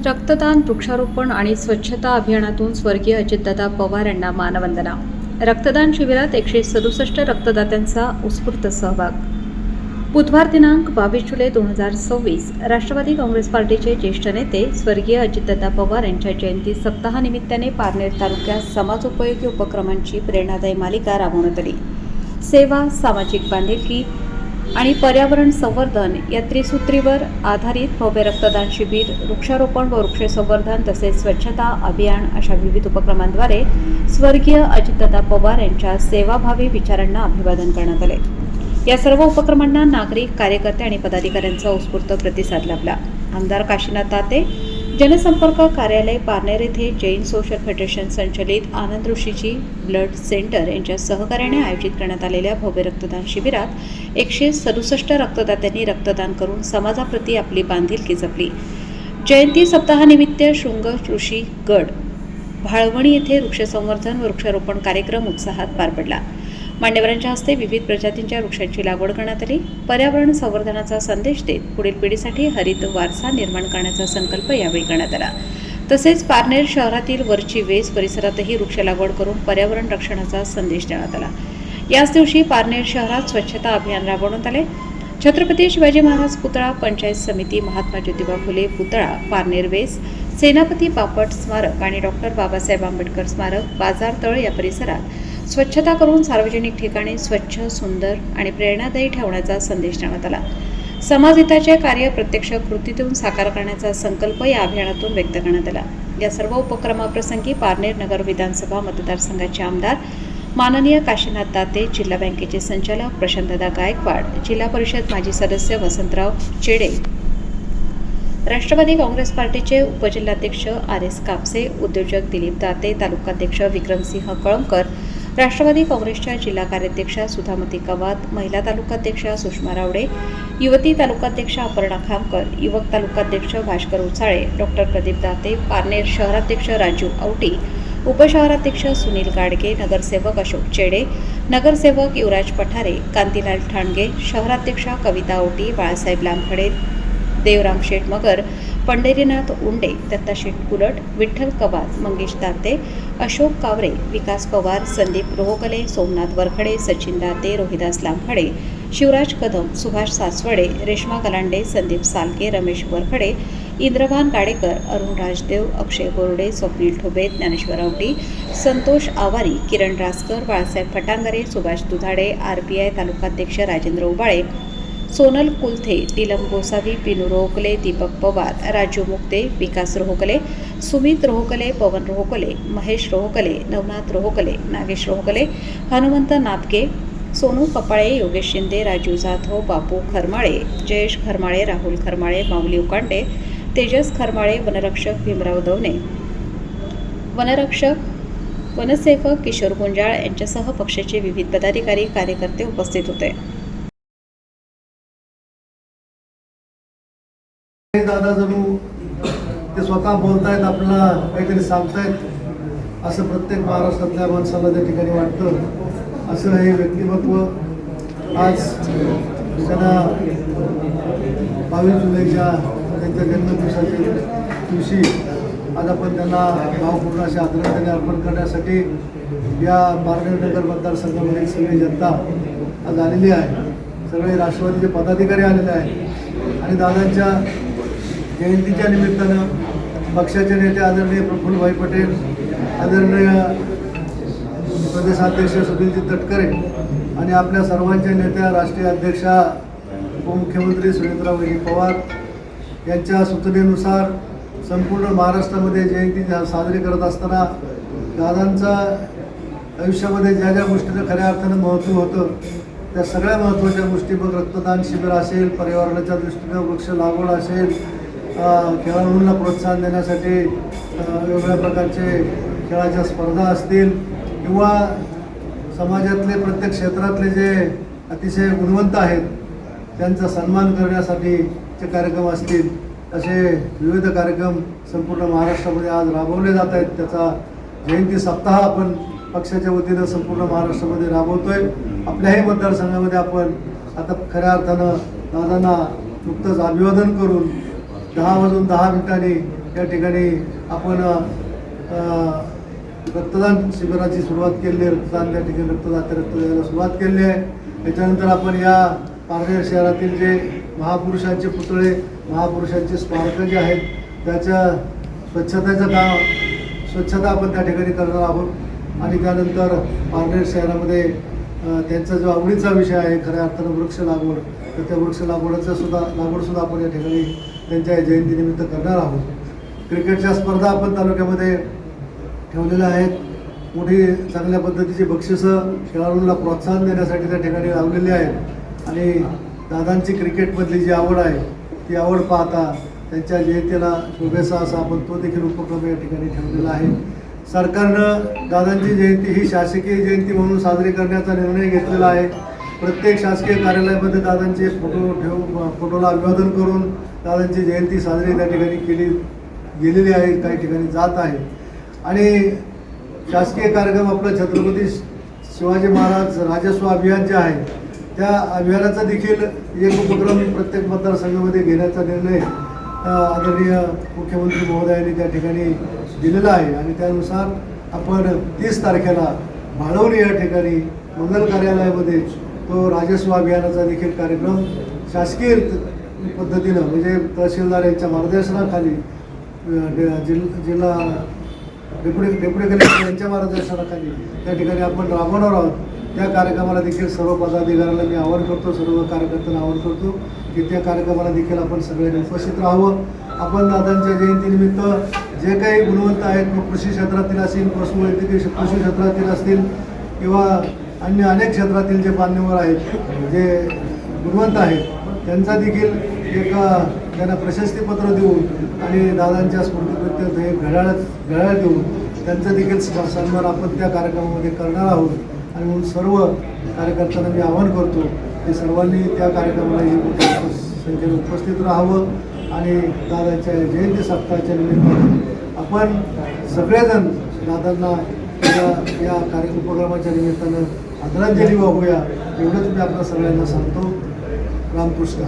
रक्तदान, वृक्षारोपण आणि स्वच्छता अभियानातून स्वर्गीय अजितदादा पवार यांना मानवंदना. रक्तदान शिबिरात 167 रक्तदात्यांचा उत्स्फूर्त सहभाग. बुधवार दिनांक 22 जुलै 2026 राष्ट्रवादी काँग्रेस पार्टीचे ज्येष्ठ नेते स्वर्गीय अजितदादा पवार यांच्या जयंती सप्ताहानिमित्ताने पारनेर तालुक्यात समाजोपयोगी उपक्रमांची प्रेरणादायी मालिका राबवण्यात आली. सेवा, सामाजिक बांधिलकी आणि पर्यावरण संवर्धन या त्रिसूत्रीवर आधारित भव्य रक्तदान शिबिर, वृक्षारोपण व वृक्ष संवर्धन तसेच स्वच्छता अभियान अशा विविध उपक्रमांद्वारे स्वर्गीय अजितदादा पवार यांच्या सेवाभावी विचारांना अभिवादन करण्यात आले. या सर्व उपक्रमांना नागरिक, कार्यकर्ते आणि पदाधिकाऱ्यांचा उत्स्फूर्त प्रतिसाद लाभला. आमदार काशीनाथ ताते, जनसंपर्क कार्यालय पारनेर येथे जैन सोशल फेडरेशन संचलित आनंद ऋषीजी ब्लड सेंटर यांच्या सहकार्याने आयोजित करण्यात आलेल्या भव्य रक्तदान शिबिरात 167 रक्तदात्यांनी रक्तदान करून समाजाप्रती आपली बांधिलकी जपली. जयंती सप्ताहानिमित्त शृंग ऋषी गड भाळवणी येथे वृक्ष संवर्धन व वृक्षारोपण कार्यक्रम उत्साहात पार पडला. मान्यवरांच्या हस्ते विविध प्रजातींच्या वृक्षांची लागवड करण्यात आली. पर्यावरण संवर्धनाचा संदेश देत पुढील पिढीसाठी हरित वारसा निर्माण करण्याचा संकल्प यावेळी करण्यात आला. तसेच पारनेर शहरातील वरची वेस परिसरातही वृक्ष लागवड करून पर्यावरण रक्षणाचा संदेश देण्यात आला. याच दिवशी पारनेर शहरात स्वच्छता अभियान राबवण्यात आले. छत्रपती शिवाजी महाराज पुतळा, पंचायत समिती, महात्मा ज्योतिबा फुले पुतळा, पारनेर वेस, सेनापती बापट स्मारक आणि डॉक्टर बाबासाहेब आंबेडकर स्मारक, बाजारतळ या परिसरात स्वच्छता करून सार्वजनिक ठिकाणी स्वच्छ, सुंदर आणि प्रेरणादायी ठेवण्याचा संदेश देण्यात आला. समाजहिताचे कार्य प्रत्यक्ष कृतीतून साकार करण्याचा संकल्प या अभियानातून व्यक्त करण्यात आला. या सर्व उपक्रमाप्रसंगी पारनेर नगर विधानसभा मतदारसंघाचे आमदार माननीय काशीनाथ ताते, जिल्हा बँकेचे संचालक प्रशांतदा गायकवाड, जिल्हा परिषद माजी सदस्य वसंतराव चेडे, राष्ट्रवादी काँग्रेस पार्टीचे उपजिल्हाध्यक्ष RS कापसे, उद्योजक दिलीप दाते, तालुकाध्यक्ष विक्रमसिंह कळमकर, राष्ट्रवादी काँग्रेसच्या जिल्हा कार्याध्यक्षा सुधामती कवात, महिला तालुकाध्यक्षा सुषमा रावडे, युवती तालुकाध्यक्षा अपर्णा खामकर, युवक तालुकाध्यक्ष भास्कर उचाळे, डॉक्टर प्रदीप दाते, पारनेर शहराध्यक्ष राजू औटी, उपशहराध्यक्ष सुनील गाडगे, नगरसेवक अशोक चेडे, नगरसेवक युवराज पठारे, कांतीलाल ठाणगे, शहराध्यक्षा कविता औटी, बाळासाहेब लांबखडे, देवराम शेठ मगर, पंढरीनाथ उंडे, दत्ताशेठ कुलट, विठ्ठल कवात, मंगेश दाते, अशोक कावरे, विकास पवार, संदीप रोहकले, सोमनाथ वरखडे, सचिन दाते, रोहिदास लांबखडे, शिवराज कदम, सुभाष सासवडे, रेश्मा गलांडे, संदीप सालके, रमेश वरखडे, इंद्रभान गाडेकर, अरुण राजदेव, अक्षय बोर्डे, स्वप्नील ठोबे, ज्ञानेश्वर आवटी, संतोष आवारी, किरण रासकर, बाळासाहेब फटांगरे, सुभाष दुधाडे, RPI तालुकाध्यक्ष राजेंद्र उबाळे, सोनल कुलथे, नीलम गोसावी, पिनू रोहकले, दीपक पवार, राजू मुक्ते, विकास रोहकले, सुमित रोहकले, पवन रोहकले, महेश रोहकले, नवनाथ रोहकले, नागेश रोहकले, हनुमंत नापके, सोनू कपाळे, योगेश शिंदे, राजू जाधव, बापू खरमाळे, जयेश खरमाळे, राहुल खरमाळे, माऊली उकांडे, तेजस खरमाळे, वनरक्षक भीमराव दवणे, वनसेवक किशोर गुंजाळ यांच्यासह पक्षाचे विविध पदाधिकारी, कार्यकर्ते उपस्थित होते. दादा जणू ते स्वतः बोलतायत, आपल्याला काहीतरी सांगतायत असं प्रत्येक महाराष्ट्रातल्या माणसाला त्या ठिकाणी वाटतं. असं हे व्यक्तिमत्व आज त्यांना 22 जुलैच्या त्यांच्या जन्मदिवसाच्या दिवशी आज आपण त्यांना भावपूर्ण अशा आदरांजली अर्पण करण्यासाठी या पारनेर नगर मतदारसंघामध्ये सगळी जनता आज आलेली आहे. सगळे राष्ट्रवादीचे पदाधिकारी आलेले आहेत आणि दादांच्या जयंतीच्या निमित्तानं पक्षाचे नेते आदरणीय प्रफुल्लभाई पटेल, आदरणीय प्रदेशाध्यक्ष सुधीरजी तटकरे आणि आपल्या सर्वांच्या नेत्या राष्ट्रीय अध्यक्षा उपमुख्यमंत्री सुरेंद्रभाई पवार यांच्या सूचनेनुसार संपूर्ण महाराष्ट्रामध्ये जयंती साजरी करत असताना दादांचा आयुष्यामध्ये ज्या ज्या गोष्टीचं खऱ्या अर्थानं महत्त्व होतं त्या सगळ्या महत्त्वाच्या गोष्टी, मग रक्तदान शिबिर असेल, पर्यावरणाच्या दृष्टीनं वृक्ष लागवड असेल, खेळाडूंना प्रोत्साहन देण्यासाठी वेगवेगळ्या प्रकारचे खेळाच्या स्पर्धा असतील किंवा समाजातले प्रत्येक क्षेत्रातले जे अतिशय गुणवंत आहेत त्यांचा सन्मान करण्यासाठीचे कार्यक्रम असतील, असे विविध कार्यक्रम संपूर्ण महाराष्ट्रामध्ये आज राबवले जात आहेत. त्याचा जयंती सप्ताह आपण पक्षाच्या वतीनं संपूर्ण महाराष्ट्रामध्ये राबवतोय. आपल्याही मतदारसंघामध्ये आपण आता खऱ्या अर्थानं दादांना नुकतंच अभिवादन करून 10 वाजून 10 मिनिटांनी या ठिकाणी आपण रक्तदान शिबिराची सुरुवात केली आहे. रक्तदान त्या ठिकाणी रक्त द्यायला सुरुवात केली आहे. त्याच्यानंतर आपण या पारनेर शहरातील जे महापुरुषांचे पुतळे, महापुरुषांचे स्मारक जे आहेत त्याच्या स्वच्छता आपण त्या ठिकाणी करणार आहोत. आणि त्यानंतर पारनेर शहरामध्ये त्यांचा जो आवडीचा विषय आहे खऱ्या अर्थानं वृक्ष लागवड, तर त्या वृक्ष लागवडसुद्धा आपण या ठिकाणी त्यांच्या जयंतीनिमित्त करणार आहोत. क्रिकेटच्या स्पर्धा आपण तालुक्यामध्ये ठेवलेल्या आहेत. मोठी चांगल्या पद्धतीची बक्षिसं खेळाडूंना प्रोत्साहन देण्यासाठी त्या ठिकाणी लावलेली आहेत. आणि दादांची क्रिकेटमधली जी आवड आहे ती आवड पाहता त्यांच्या जयंतीला शोभेसा असा आपण तो देखील उपक्रम या ठिकाणी ठेवलेला आहे. सरकारनं दादांची जयंती ही शासकीय जयंती म्हणून साजरी करण्याचा निर्णय घेतलेला आहे. प्रत्येक शासकीय कार्यालयामध्ये दादांचे फोटोला अभिवादन करून दादांची जयंती साजरी त्या ठिकाणी केली गेलेली आहे, काही ठिकाणी जात आहे. आणि शासकीय कार्यक्रम आपलं छत्रपती शिवाजी महाराज राजस्व अभियान जे आहे त्या अभियानाचा देखील एक उपक्रम प्रत्येक मतदारसंघामध्ये घेण्याचा निर्णय आदरणीय मुख्यमंत्री महोदयांनी त्या ठिकाणी दिलेला आहे. आणि त्यानुसार आपण 30 तारखेला भाळवणी या ठिकाणी मंगल कार्यालयामध्ये तो राजस्व अभियानाचा देखील कार्यक्रम शासकीय पद्धतीनं म्हणजे तहसीलदार यांच्या मार्गदर्शनाखाली जिल्हा डेप्युटी कलेक्टर यांच्या मार्गदर्शनाखाली त्या ठिकाणी आपण राबवणार आहोत. त्या कार्यक्रमाला देखील सर्व पदाधिकाऱ्यांना मी आवाहन करतो, सर्व कार्यकर्त्यांना आवाहन करतो की त्या कार्यक्रमाला देखील आपण सगळ्यांनी उपस्थित राहावं. आपण दादांच्या जयंतीनिमित्त जे काही गुणवंत आहेत, मग कृषी क्षेत्रातील असतील, पशुवैद्यकीय कृषी क्षेत्रातील असतील किंवा अन्य अनेक क्षेत्रातील जे मान्यवर आहेत, जे गुणवंत आहेत, त्यांचा देखील त्यांना प्रशस्तीपत्र देऊन आणि दादांच्या स्मृतीप्रीत्यर्थ हे घड्याळ देऊन त्यांचा देखील सन्मान आपण त्या कार्यक्रमामध्ये करणार आहोत. आणि म्हणून सर्व कार्यकर्त्यांना मी आवाहन करतो की सर्वांनी त्या कार्यक्रमाला मोठ्या संख्येने उपस्थित राहावं. आणि दादांच्या जयंती सप्ताहाच्या निमित्तानं आपण सगळेजण दादांना या उपक्रमाच्या निमित्तानं आदरांजली वाहूया, एवढंच मी आपल्या सगळ्यांना सांगतो. रामकृष्ण.